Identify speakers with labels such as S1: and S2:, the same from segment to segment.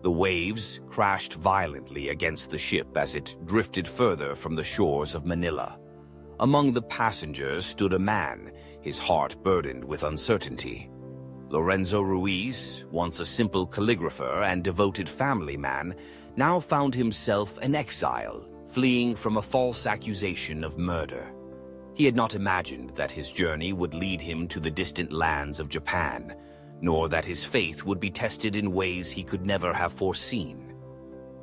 S1: The waves crashed violently against the ship as it drifted further from the shores of Manila. Among the passengers stood a man, his heart burdened with uncertainty. Lorenzo Ruiz, once a simple calligrapher and devoted family man, now found himself an exile, fleeing from a false accusation of murder. He had not imagined that his journey would lead him to the distant lands of Japan, nor that his faith would be tested in ways he could never have foreseen.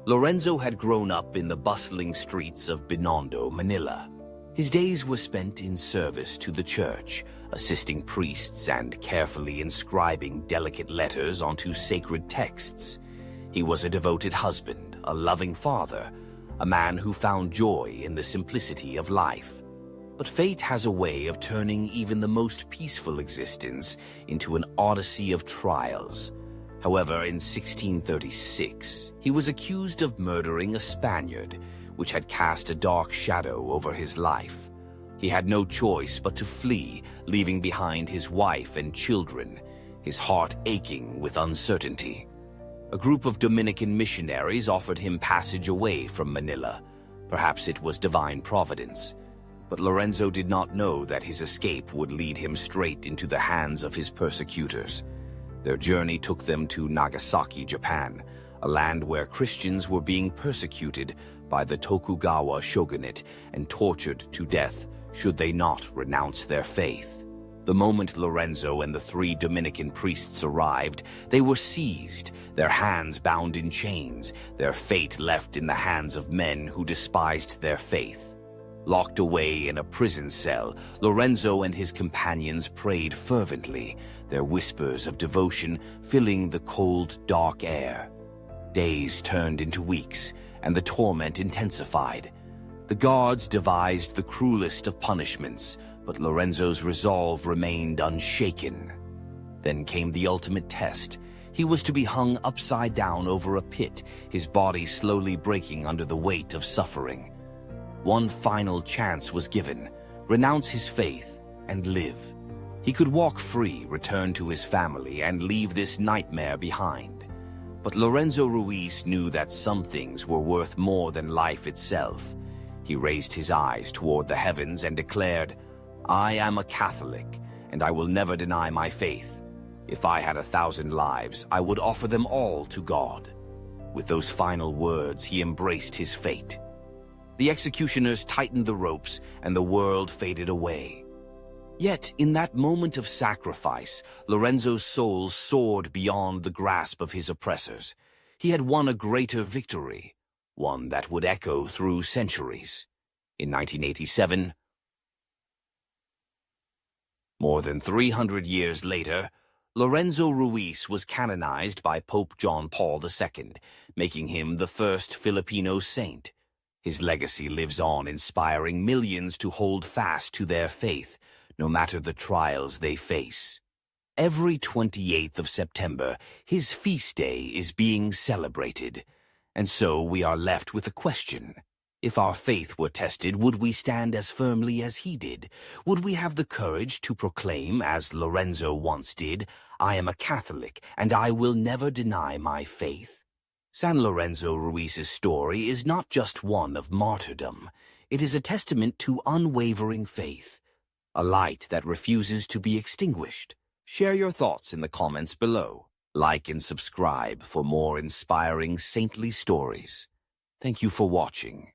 S1: Lorenzo had grown up in the bustling streets of Binondo, Manila. His days were spent in service to the church, assisting priests and carefully inscribing delicate letters onto sacred texts. He was a devoted husband, a loving father, a man who found joy in the simplicity of life. But fate has a way of turning even the most peaceful existence into an odyssey of trials. However, in 1636, he was accused of murdering a Spaniard, which had cast a dark shadow over his life. He had no choice but to flee, leaving behind his wife and children, his heart aching with uncertainty. A group of Dominican missionaries offered him passage away from Manila. Perhaps it was divine providence. But Lorenzo did not know that his escape would lead him straight into the hands of his persecutors. Their journey took them to Nagasaki, Japan, a land where Christians were being persecuted by the Tokugawa shogunate and tortured to death should they not renounce their faith. The moment Lorenzo and the 3 Dominican priests arrived, they were seized, their hands bound in chains, their fate left in the hands of men who despised their faith. Locked away in a prison cell, Lorenzo and his companions prayed fervently, their whispers of devotion filling the cold, dark air. Days turned into weeks, and the torment intensified. The guards devised the cruelest of punishments, but Lorenzo's resolve remained unshaken. Then came the ultimate test. He was to be hung upside down over a pit, his body slowly breaking under the weight of suffering. One final chance was given: renounce his faith and live. He could walk free, return to his family, and leave this nightmare behind. But Lorenzo Ruiz knew that some things were worth more than life itself. He raised his eyes toward the heavens and declared, "I am a Catholic, and I will never deny my faith. If I had 1,000 lives, I would offer them all to God." With those final words, he embraced his fate. The executioners tightened the ropes, and the world faded away. Yet, in that moment of sacrifice, Lorenzo's soul soared beyond the grasp of his oppressors. He had won a greater victory, one that would echo through centuries. In 1987, more than 300 years later, Lorenzo Ruiz was canonized by Pope John Paul II, making him the first Filipino saint. His legacy lives on, inspiring millions to hold fast to their faith, no matter the trials they face. Every 28th of September, his feast day is being celebrated. And so we are left with a question. If our faith were tested, would we stand as firmly as he did? Would we have the courage to proclaim, as Lorenzo once did, "I am a Catholic, and I will never deny my faith"? San Lorenzo Ruiz's story is not just one of martyrdom. It is a testament to unwavering faith, a light that refuses to be extinguished. Share your thoughts in the comments below. Like and subscribe for more inspiring saintly stories. Thank you for watching.